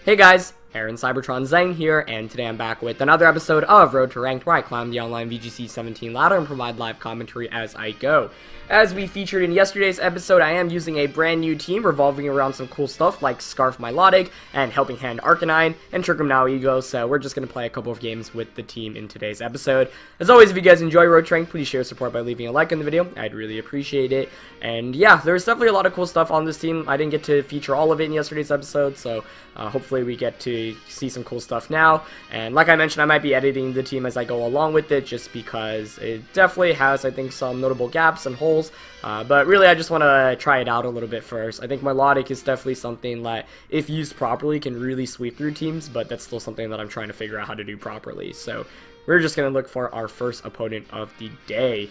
Hey guys, Aaron Cybertron Zeng here, and today I'm back with another episode of Road to Ranked, where I climb the online VGC 17 ladder and provide live commentary as I go. As we featured in yesterday's episode, I am using a brand new team revolving around some cool stuff like Scarf Milotic and Helping Hand Arcanine and Trick 'em Now Ego, so we're just going to play a couple of games with the team in today's episode. As always, if you guys enjoy Road to Ranked, please share support by leaving a like on the video. I'd really appreciate it. And yeah, there's definitely a lot of cool stuff on this team. I didn't get to feature all of it in yesterday's episode, so hopefully we get to see some cool stuff now. And like I mentioned, I might be editing the team as I go along with it, just because it definitely has, I think, some notable gaps and holes. But really, I just want to try it out a little bit first. I think Milotic is definitely something that, if used properly, can really sweep through teams, but that's still something that I'm trying to figure out how to do properly. So we're just going to look for our first opponent of the day.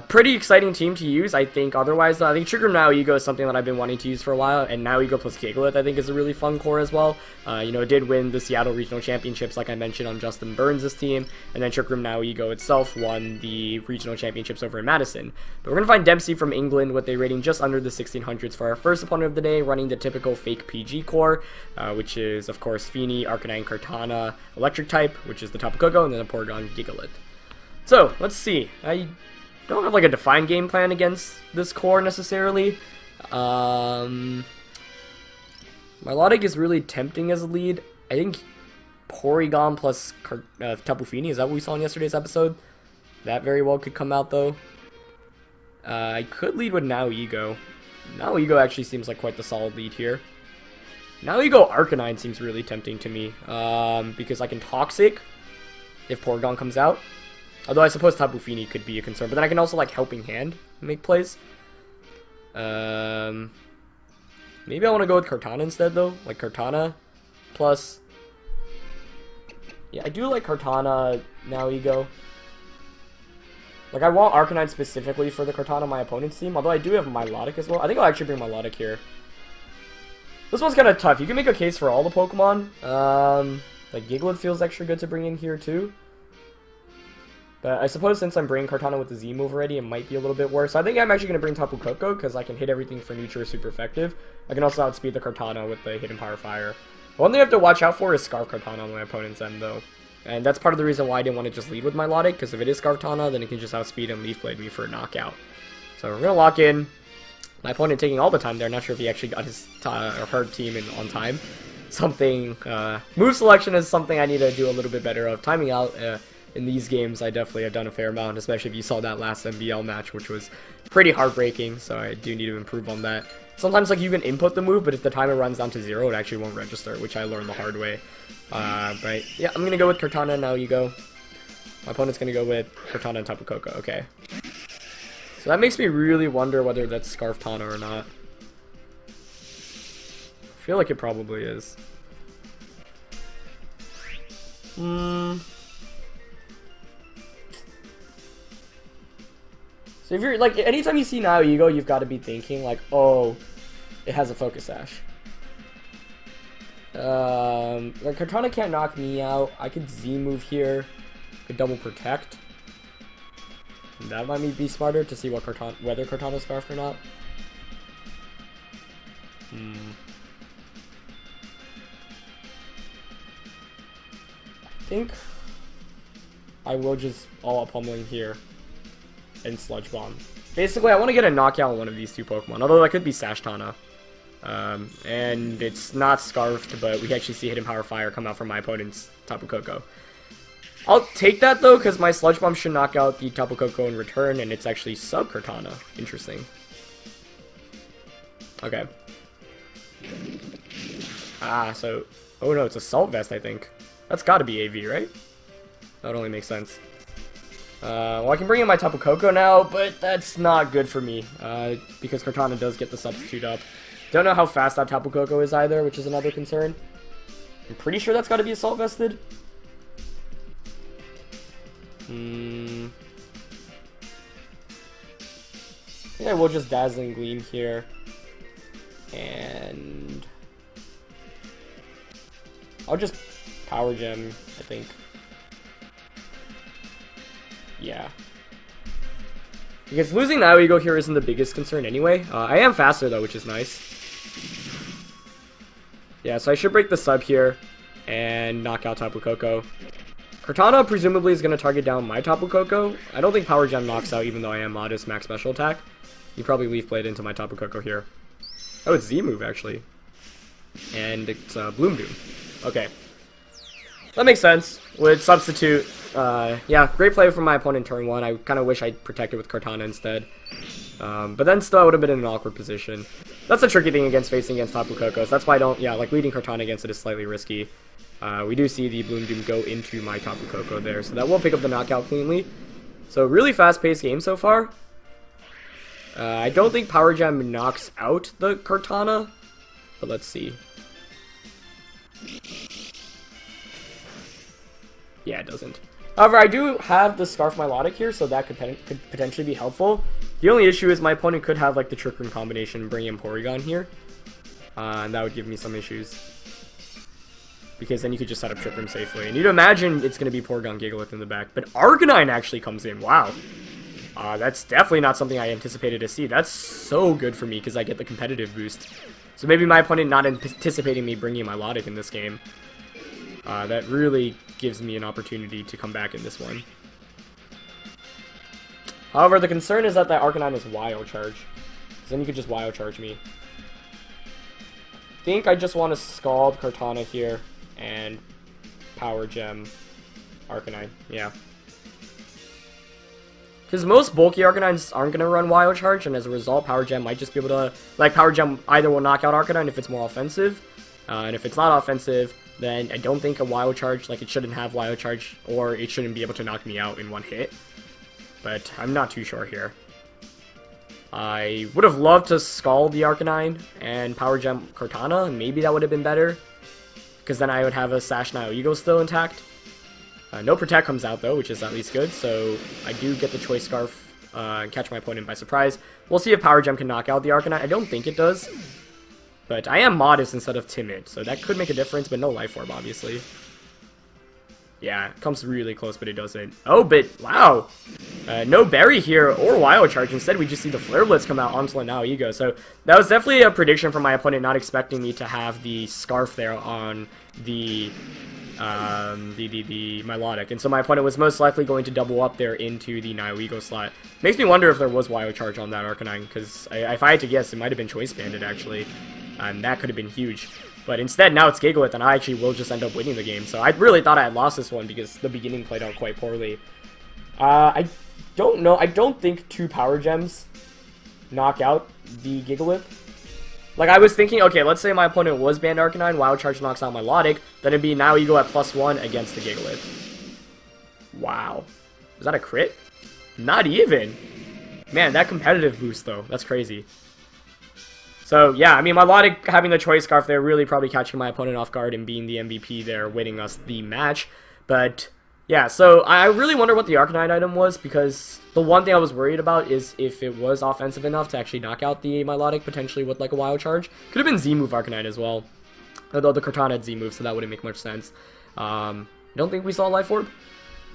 Pretty exciting team to use, I think. Otherwise, though, I think Trick 'em Now Ego is something that I've been wanting to use for a while, and Now Ego plus Gigalith, I think, is a really fun core as well. You know, it did win the Seattle Regional Championships, like I mentioned, on Justin Burns' team, and then Trick 'em Now Ego itself won the Regional Championships over in Madison. But we're going to find Dempsey from England with a rating just under the 1600s for our first opponent of the day, running the typical fake PG core, which is, of course, Feeny, Arcanine, Kartana, Electric type, which is the Tapu Koko, and then a Porygon Gigalith. So, let's see. I don't have like a defined game plan against this core necessarily. Milotic is really tempting as a lead. I think Porygon plus Tapu Fini, is that what we saw in yesterday's episode? That very well could come out though. I could lead with Now Ego. Now Ego actually seems like quite the solid lead here. Now Ego Arcanine seems really tempting to me, because I can Toxic if Porygon comes out. Although I suppose Tapu Fini could be a concern, but then I can also like Helping Hand make plays. Maybe I want to go with Kartana instead though, like Kartana plus. Yeah, I do like Kartana Now Ego. Like I want Arcanine specifically for the Kartana my opponent's team, although I do have Milotic as well. I think I'll actually bring Milotic here. This one's kind of tough. You can make a case for all the Pokemon. Like Gigalith feels extra good to bring in here too. But I suppose since I'm bringing Kartana with the Z move already, it might be a little bit worse. So I think I'm actually going to bring Tapu Koko, because I can hit everything for neutral super effective. I can also outspeed the Kartana with the Hidden Power Fire. One thing I have to watch out for is Scarf Kartana on my opponent's end, though. And that's part of the reason why I didn't want to just lead with Milotic, because if it is Scarf Kartana, then it can just outspeed and Leaf Blade me for a knockout. So we're going to lock in. My opponent taking all the time there. Not sure if he actually got his her team in on time. Something, move selection is something I need to do a little bit better of. Timing out, in these games, I definitely have done a fair amount, especially if you saw that last MBL match, which was pretty heartbreaking, so I do need to improve on that. Sometimes, like, you can input the move, but if the timer runs down to 0, it actually won't register, which I learned the hard way. But, yeah, I'm going to go with Kartana, Now Ego. My opponent's going to go with Kartana and Tapu Koko, okay. So that makes me really wonder whether that's Scarf Tana or not. I feel like it probably is. So if you're, like, anytime you see Now Ego, you've got to be thinking, like, oh, it has a Focus Sash. Like, Kartana can't knock me out. I could Z-move here. Could double Protect. That might be smarter to see what whether Kartana's Scarfed or not. I think I will just all-out pummeling here. And Sludge Bomb. Basically, I want to get a knockout on one of these two Pokemon, although that could be Sashtana. And it's not Scarfed, but we actually see Hidden Power Fire come out from my opponent's Tapu Koko. I'll take that, though, because my Sludge Bomb should knock out the Tapu Koko in return, and it's actually Sub-Kartana. Interesting. Okay. So... Oh, no, it's Assault Vest, I think. That's gotta be Eevee, right? That would only make sense. Well, I can bring in my Tapu Koko now, but that's not good for me, because Kartana does get the substitute up. Don't know how fast that Tapu Koko is either, which is another concern. I'm pretty sure that's got to be Assault Vested. I think I will just Dazzling Gleam here. And I'll just Power Gem, I think. Yeah. Because losing Now Ego here isn't the biggest concern anyway. I am faster though, which is nice. Yeah, so I should break the sub here and knock out Tapu Koko. Cortana presumably is going to target down my Tapu Koko. I don't think Power Gem knocks out, even though I am modest max special attack. You probably Leaf Blade into my Tapu Koko here. Oh, it's Z move, actually. And it's Bloom Doom. Okay. That makes sense. Would substitute. Yeah, great play from my opponent turn 1. I kind of wish I'd protected with Cortana instead. But then still I would have been in an awkward position. That's a tricky thing against facing against Tapu Koko. So that's why I don't, yeah, like leading Cortana against it is slightly risky. We do see the Bloom Doom go into my Tapu Koko there, so that will pick up the knockout cleanly. So really fast-paced game so far. I don't think Power Gem knocks out the Cortana, but let's see. Yeah, it doesn't. However, I do have the Scarf Milotic here, so that could potentially be helpful. The only issue is my opponent could have like the Trick Room combination and bring in Porygon here. And that would give me some issues. Because then you could just set up Trick Room safely. And you'd imagine it's going to be Porygon Gigalith in the back. But Arcanine actually comes in. Wow. That's definitely not something I anticipated to see. That's so good for me because I get the competitive boost. So maybe my opponent not anticipating me bringing Milotic in this game. That really gives me an opportunity to come back in this one. However, the concern is that Arcanine is Wild Charge. So then you could just Wild Charge me. I think I just want to Scald Cortana here and Power Gem Arcanine. Yeah. Because most bulky Arcanines aren't going to run Wild Charge, and as a result, Power Gem might just be able to... Like, Power Gem either will knock out Arcanine if it's more offensive, and if it's not offensive, then I don't think a Wild Charge, like, it shouldn't have Wild Charge, or it shouldn't be able to knock me out in one hit. But I'm not too sure here. I would have loved to Scald the Arcanine and Power Gem Cortana, and maybe that would have been better. Because then I would have a Sash Nihilego still intact. No Protect comes out though, which is at least good, so I do get the Choice Scarf and catch my opponent by surprise. We'll see if Power Gem can knock out the Arcanine. I don't think it does. But I am modest instead of timid, so that could make a difference, but no Life Orb, obviously. Yeah, it comes really close, but it doesn't. Oh, but, wow! No Berry here, or Wild Charge. Instead, we just see the Flare Blitz come out onto the Nihilego. So, that was definitely a prediction from my opponent, not expecting me to have the Scarf there on the Milotic. And so my opponent was most likely going to double up there into the Nihilego slot. Makes me wonder if there was Wild Charge on that Arcanine, because if I had to guess, it might have been Choice Banded, actually. And that could have been huge. But instead, now it's Gigalith, and I actually will just end up winning the game. So I really thought I had lost this one because the beginning played out quite poorly. I don't know. I don't think 2 Power Gems knock out the Gigalith. Like, I was thinking, okay, let's say my opponent was banned Arcanine, Wild Charge knocks out Milotic, then it'd be now you go at +1 against the Gigalith. Wow. Is that a crit? Not even. Man, that competitive boost, though. That's crazy. So, yeah, I mean, Milotic having the Choice Scarf there really probably catching my opponent off guard and being the MVP there, winning us the match. But, yeah, so I really wonder what the Arcanine item was, because the one thing I was worried about is if it was offensive enough to actually knock out the Milotic, potentially with, like, a Wild Charge. Could have been Z-move Arcanine as well. Although the Cortana had Z-move, so that wouldn't make much sense. I don't think we saw Life Orb.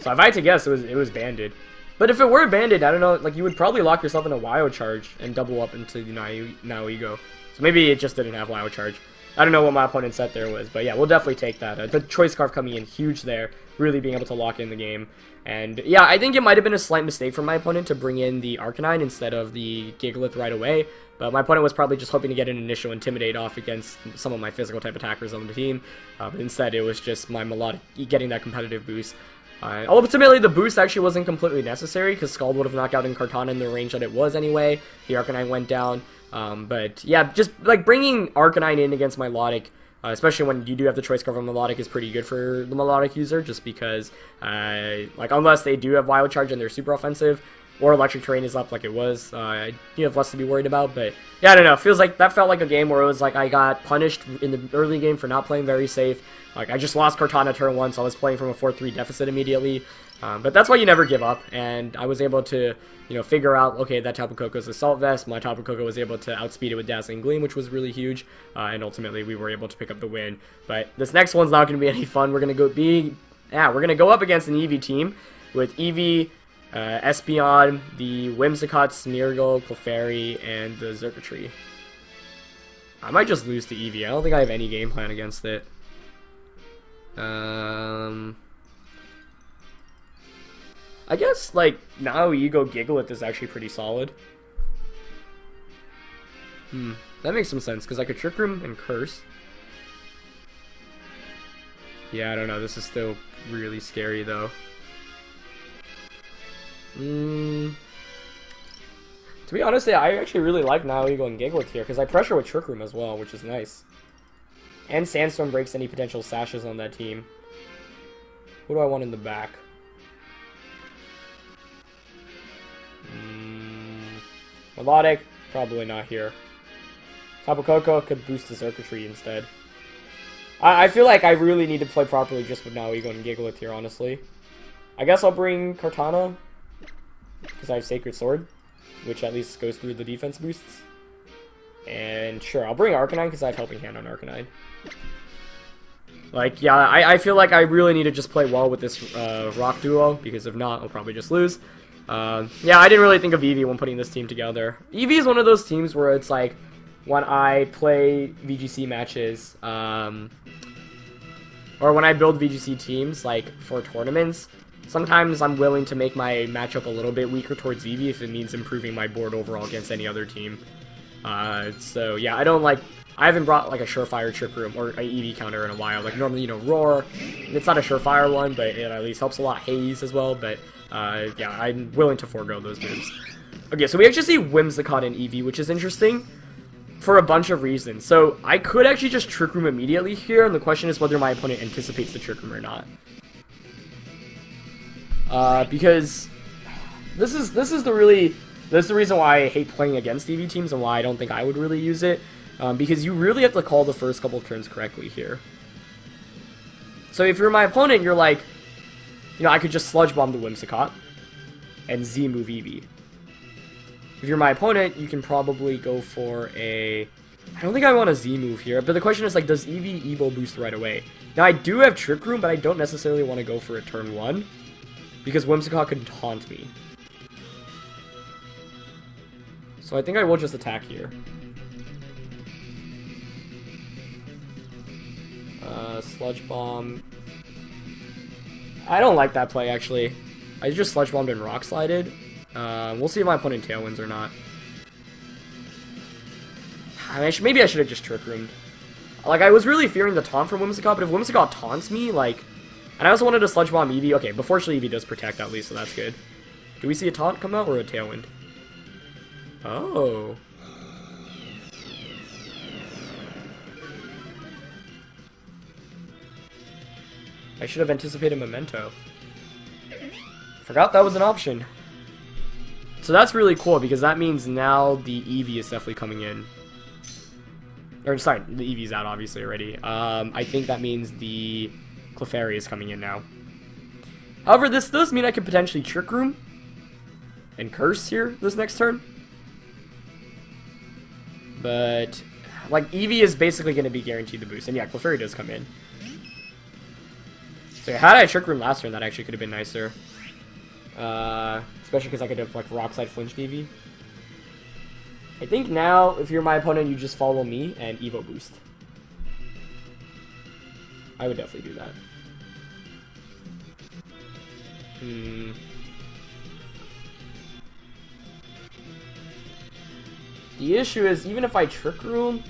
So if I had to guess, it was banded. But if it were banded, I don't know, like, you would probably lock yourself in a Wild Charge and double up into the Nihilego. So maybe it just didn't have Wild Charge. I don't know what my opponent's set there was, but yeah, we'll definitely take that. The Choice Scarf coming in huge there, really being able to lock in the game. And yeah, I think it might have been a slight mistake for my opponent to bring in the Arcanine instead of the Gigalith right away. But my opponent was probably just hoping to get an initial Intimidate off against some of my physical type attackers on the team. But instead, it was just my Milotic getting that competitive boost. Ultimately, the boost actually wasn't completely necessary, because Scald would have knocked out in Cortana in the range that it was anyway. The Arcanine went down. But yeah, just like bringing Arcanine in against Milotic, especially when you do have the Choice Scarf on Milotic, is pretty good for the Milotic user, just because, like, unless they do have Wild Charge and they're super offensive, or Electric Terrain is up like it was, you have less to be worried about. But yeah, I don't know, feels like that felt like a game where it was like I got punished in the early game for not playing very safe. Like, I just lost Cortana turn 1, so I was playing from a 4-3 deficit immediately. But that's why you never give up, and I was able to, you know, figure out, okay, that Tapu Koko's Assault Vest. My Tapu Koko was able to outspeed it with Dazzling Gleam, which was really huge, and ultimately we were able to pick up the win. But this next one's not going to be any fun. We're going to go up against an Eevee team with Eevee, Espeon, the Whimsicott, Smeargle, Clefairy, and the Xurkitree. I might just lose to Eevee. I don't think I have any game plan against it. I guess, like, now Ego Gigalith is actually pretty solid. That makes some sense, because I could Trick Room and Curse. Yeah, I don't know. This is still really scary, though. To be honest, yeah, I actually really like now Ego and Gigalith here, because I pressure with Trick Room as well, which is nice. And Sandstorm breaks any potential sashes on that team. Who do I want in the back? Milotic, probably not here. Tapu Koko could boost the circuitry instead. I feel like I really need to play properly just with now Ego and Gigalith here, honestly. I guess I'll bring Kartana, because I have Sacred Sword, which at least goes through the defense boosts. And sure, I'll bring Arcanine, because I have Helping Hand on Arcanine. Like, yeah, I feel like I really need to just play well with this Rock Duo, because if not, I'll probably just lose. Yeah, I didn't really think of Eevee when putting this team together. Eevee is one of those teams where it's like, when I play VGC matches, or when I build VGC teams, like, for tournaments, sometimes I'm willing to make my matchup a little bit weaker towards Eevee if it means improving my board overall against any other team. So, yeah, I haven't brought, like, a surefire Trick Room or a Eevee counter in a while. Like, normally, you know, Roar, it's not a surefire one, but it at least helps a lot. Haze as well, but, yeah, I'm willing to forego those moves. Okay, so we actually see Whimsicott and Eevee, which is interesting for a bunch of reasons. So, I could actually just Trick Room immediately here, and the question is whether my opponent anticipates the Trick Room or not. Because this is the reason why I hate playing against Eevee teams and why I don't think I would really use it. Because you really have to call the first couple turns correctly here. So if you're my opponent, you're like, you know, I could just Sludge Bomb the Whimsicott and Z-move Eevee. If you're my opponent, you can probably go for a... I don't think I want a Z-move here, but the question is, like, does Eevee Evo boost right away? Now, I do have Trick Room, but I don't necessarily want to go for a turn 1, because Whimsicott can taunt me. So I think I will just attack here. Sludge Bomb. I don't like that play, actually. I just Sludge Bombed and Rock Slided. We'll see if my opponent Tailwinds or not. I mean, maybe I should have just Trick Roomed. Like, I was really fearing the taunt from Whimsicott, but if Whimsicott taunts me, like... And I also wanted to Sludge Bomb Eevee. Okay, but fortunately Eevee does protect at least, so that's good. Do we see a taunt come out or a Tailwind? Oh. I should have anticipated Memento. Forgot that was an option. So that's really cool, because that means now the Eevee is definitely coming in. Or, sorry, the Eevee's out, obviously, already. I think that means the Clefairy is coming in now. However, this does mean I could potentially Trick Room and Curse here this next turn. But, like, Eevee is basically going to be guaranteed the boost. And yeah, Clefairy does come in. So had I Trick Room last turn, that actually could have been nicer. Especially because I could have, like, Rock Slide flinched Eevee. I think now, if you're my opponent, you just follow me and Evo boost. I would definitely do that. The issue is, even if I Trick Room,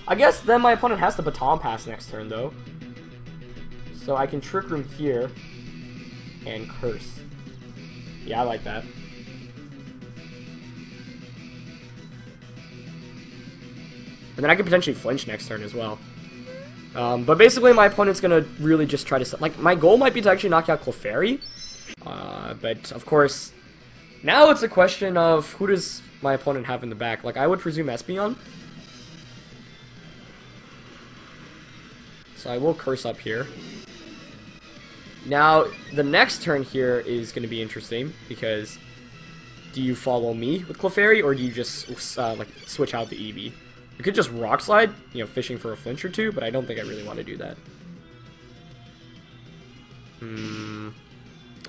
I guess then my opponent has to Baton Pass next turn, though. So I can Trick Room here and Curse. Yeah, I like that. And then I could potentially flinch next turn as well. But basically my opponent's going to really just try to... Like, my goal might be to actually knock out Clefairy. But, of course, now it's a question of who does my opponent have in the back. Like, I would presume Espeon. So I will Curse up here. Now, the next turn here is going to be interesting, because do you follow me with Clefairy, or do you just, like, switch out the Eevee? You could just Rock Slide, you know, fishing for a flinch or two, but I don't think I really want to do that.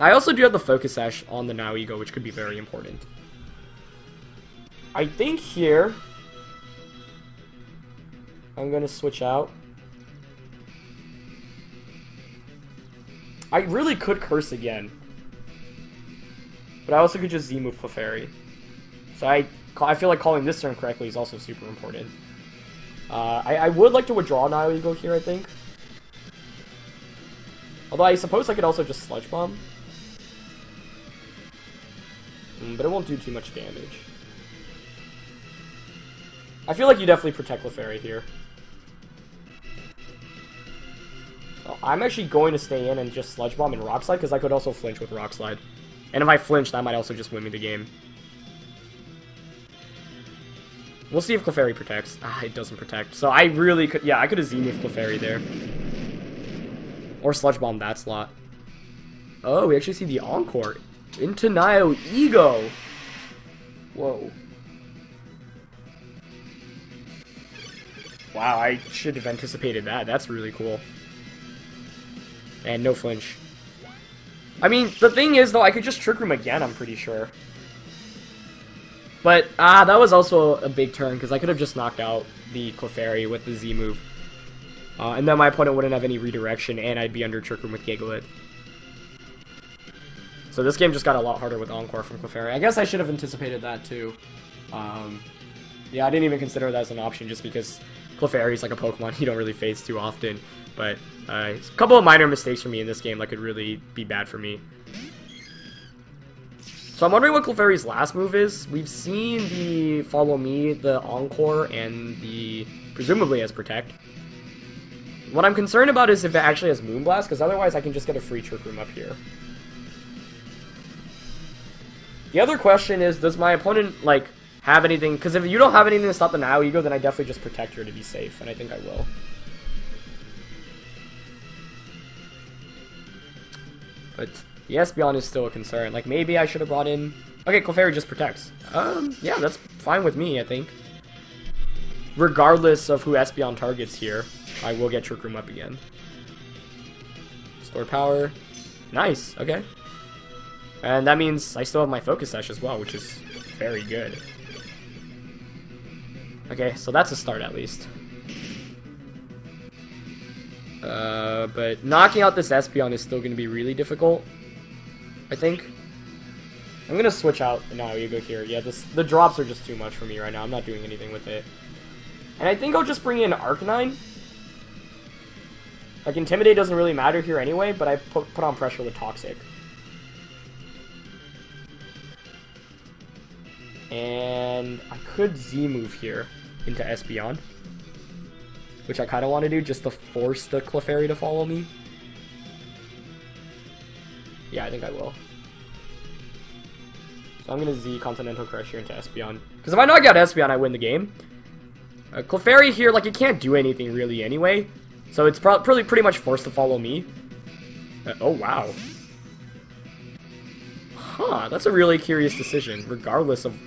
I also do have the Focus Sash on the Now Ego, which could be very important. I think here... I'm gonna switch out. I really could curse again. But I also could just Z-move Clefairy. So I feel like calling this turn correctly is also super important. I would like to withdraw Nihilego here, I think. Although I suppose I could also just Sludge Bomb. But it won't do too much damage. I feel like you definitely protect Clefairy here. So I'm actually going to stay in and just Sludge Bomb and Rock Slide, because I could also flinch with Rock Slide. And if I flinch, that might also just win me the game. We'll see if Clefairy protects. Ah, it doesn't protect. So I really could... Yeah, I could have Z-moved Clefairy there. Or Sludge Bomb that slot. Oh, we actually see the Encore. Into Nihilego. Whoa. Wow, I should have anticipated that. That's really cool. And no flinch. I mean, the thing is, though, I could just Trick Room again, I'm pretty sure. But, that was also a big turn, because I could have just knocked out the Clefairy with the Z move. And then my opponent wouldn't have any redirection, and I'd be under Trick Room with Gigalith. So this game just got a lot harder with Encore from Clefairy. I guess I should have anticipated that, too. Yeah, I didn't even consider that as an option, just because Clefairy is like a Pokemon you don't really face too often. But, a couple of minor mistakes for me in this game that could really be bad for me. So I'm wondering what Clefairy's last move is. We've seen the Follow Me, the Encore, and the presumably has Protect. What I'm concerned about is if it actually has Moonblast, because otherwise I can just get a free Trick Room up here. The other question is, does my opponent, like, have anything? Because if you don't have anything to stop the Nihilego, then I definitely just Protect her to be safe, and I think I will. But the Espeon is still a concern. Like, maybe I should have brought in... Okay, Clefairy just protects. Yeah, that's fine with me, I think. Regardless of who Espeon targets here, I will get Trick Room up again. Store Power. Nice, okay. And that means I still have my Focus Sash as well, which is very good. Okay, so that's a start at least. But knocking out this Espeon is still going to be really difficult, I think. I'm going to switch out the Nihilego here. Yeah, the drops are just too much for me right now. I'm not doing anything with it. And I think I'll just bring in Arcanine. Like, Intimidate doesn't really matter here anyway, but I put on pressure with Toxic. And I could Z-move here into Espeon, which I kind of want to do just to force the Clefairy to follow me. Yeah, I think I will. So I'm going to Z Continental Crush here into Espeon. Because if I knock out Espeon, I win the game. Clefairy here, like, it can't do anything really anyway. So it's pretty much forced to follow me. Oh, wow. Huh, that's a really curious decision, regardless of...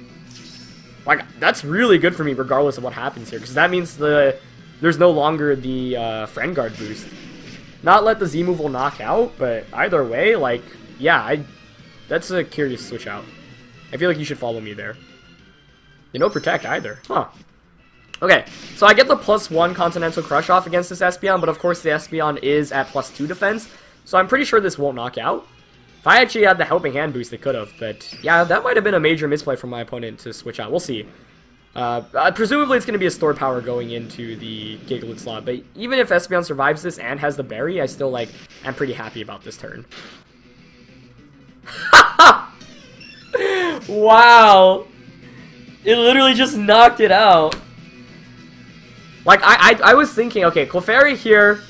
Like, that's really good for me, regardless of what happens here. Because that means there's no longer the Friend Guard boost. Not let the Z-move will knock out, but either way, like, yeah, that's a curious switch out. I feel like you should follow me there. You no Protect either. Huh. Okay, so I get the +1 Continental Crush off against this Espeon, but of course the Espeon is at +2 defense, so I'm pretty sure this won't knock out. If I actually had the Helping Hand boost, it could have, but yeah, that might have been a major misplay from my opponent to switch out. We'll see. Presumably it's going to be a Stored Power going into the Gigalith slot, but even if Espeon survives this and has the Berry, I still, like, am pretty happy about this turn. Wow! It literally just knocked it out. Like, I was thinking, okay, Clefairy here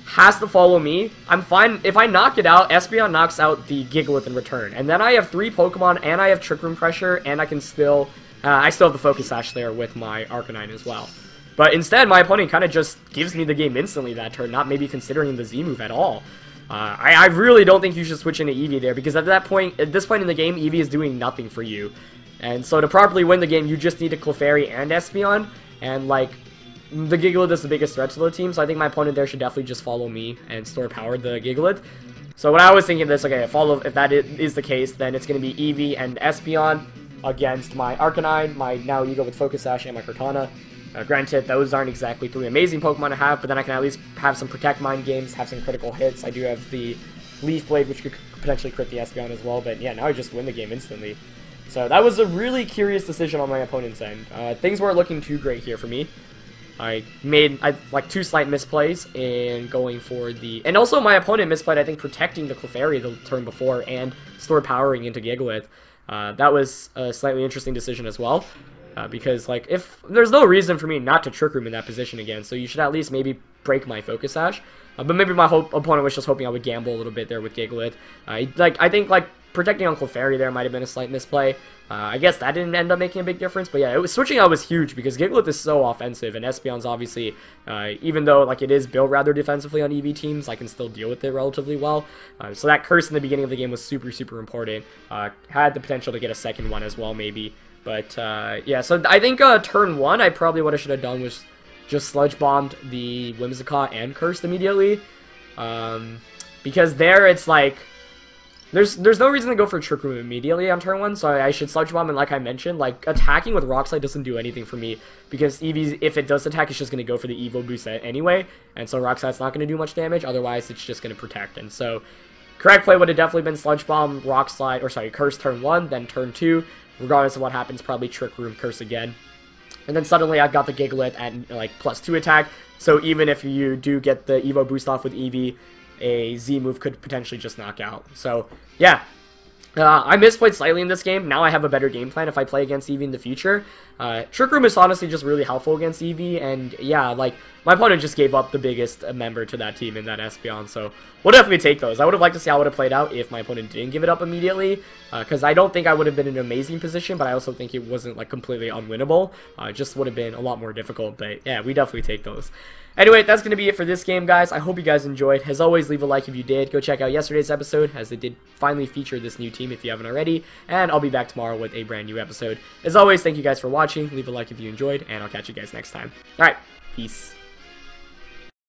has to follow me. I'm fine. If I knock it out, Espeon knocks out the Gigalith in return. And then I have 3 Pokemon, and I have Trick Room Pressure, and I can still... I still have the Focus Sash there with my Arcanine as well. But instead, my opponent kind of just gives me the game instantly that turn, not maybe considering the Z-move at all. I really don't think you should switch into Eevee there, because at this point in the game, Eevee is doing nothing for you. And so to properly win the game, you just need a Clefairy and Espeon, and, like, the Gigalith is the biggest threat to the team, so I think my opponent there should definitely just follow me and Store Power the Gigalith. So when I was thinking this, okay, if that is the case, then it's going to be Eevee and Espeon against my Arcanine, my Nihilego with Focus Sash, and my Cortana. Granted, those aren't exactly 3 amazing Pokemon to have, but then I can at least have some Protect Mind games, have some critical hits. I do have the Leaf Blade, which could potentially crit the Espeon as well, but yeah, now I just win the game instantly. So that was a really curious decision on my opponent's end. Things weren't looking too great here for me. I made like 2 slight misplays in going for the... And also my opponent misplayed, I think, protecting the Clefairy the turn before and store powering into Gigalith. That was a slightly interesting decision as well. Because, like, if there's no reason for me not to Trick Room in that position again, so you should at least maybe break my Focus Sash. But maybe my opponent was just hoping I would gamble a little bit there with Gigalith. I think, like, protecting on Clefairy there might have been a slight misplay. I guess that didn't end up making a big difference, but yeah, switching out was huge because Gigalith is so offensive, and Espeon's obviously, even though, like, it is built rather defensively on Eevee teams, I can still deal with it relatively well. So that curse in the beginning of the game was super, super important. Had the potential to get a second one as well, maybe. But, yeah, so I think turn 1, I probably what I should have done was just Sludge Bombed the Whimsicott and Cursed immediately. Because there it's like, there's no reason to go for Trick Room immediately on turn 1, so I should Sludge Bomb, and like I mentioned, like, attacking with Rock Slide doesn't do anything for me, because Eevee, if it does attack, it's just going to go for the Evo boost anyway, and so Rock Slide's not going to do much damage, otherwise it's just going to protect, and so correct play would have definitely been Sludge Bomb, Rock Slide, or sorry, Curse turn 1, then turn 2, regardless of what happens, probably Trick Room, Curse again. And then suddenly I've got the Gigalith at, like, +2 attack, so even if you do get the Evo boost off with Eevee, a Z move could potentially just knock out. So, yeah. I misplayed slightly in this game. Now I have a better game plan if I play against Eevee in the future. Trick Room is honestly just really helpful against Eevee, and yeah, like, my opponent just gave up the biggest member to that team in that Espeon, so we'll definitely take those. I would have liked to see how it would have played out if my opponent didn't give it up immediately, because I don't think I would have been in an amazing position, but I also think it wasn't, like, completely unwinnable. It just would have been a lot more difficult, but yeah, we definitely take those. Anyway, that's going to be it for this game, guys. I hope you guys enjoyed. As always, leave a like if you did. Go check out yesterday's episode, as they did finally feature this new team if you haven't already. And I'll be back tomorrow with a brand new episode. As always, thank you guys for watching. Leave a like if you enjoyed, and I'll catch you guys next time. Alright, peace.